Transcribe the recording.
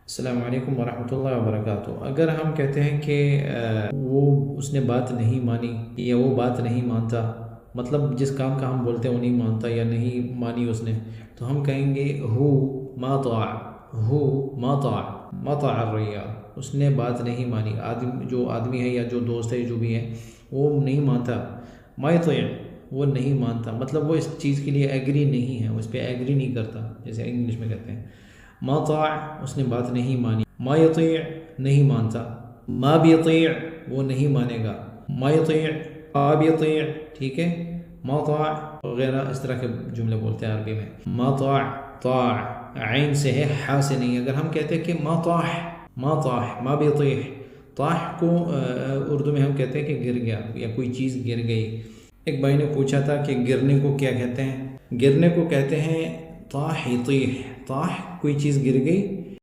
السلام علیکم ورحمۃ اللہ وبرکاتہ۔ اگر ہم کہتے ہیں کہ وہ اس نے بات نہیں مانی یا وہ بات نہیں مانتا، مطلب جس کام کا ہم بولتے ہیں وہ نہیں مانتا یا نہیں مانی اس نے، تو ہم کہیں گے ہو ما طاع، ہو ما طاع، ما طاع الرجال، اس نے بات نہیں مانی۔ جو آدمی ہے یا جو دوست ہے جو بھی ہے وہ نہیں مانتا، ما یطیع، وہ نہیں مانتا، مطلب وہ اس چیز کے لیے ایگری نہیں ہے، اس پہ ایگری نہیں کرتا، جیسے انگلش میں کہتے ہیں ما طاع، اس نے بات نہیں مانی، ما یطیع، نہیں مانتا، ما بیطیع، وہ نہیں مانے گا، ما یطیع، آ بیطیع، ٹھیک ہے، ما طاع وغیرہ اس طرح کے جملے بولتے ہیں عربی میں۔ ما طاع، طاع عین سے ہے، حا سے نہیں۔ اگر ہم کہتے ہیں کہ ما طاع، ما طاع، ما بیطیع، طاع کو اردو میں ہم کہتے ہیں کہ گر گیا یا کوئی چیز گر گئی۔ ایک بھائی نے پوچھا تھا کہ گرنے کو کیا کہتے ہیں؟ گرنے کو کہتے ہیں طاح یطیح، طاح کوئی چیز گر گئی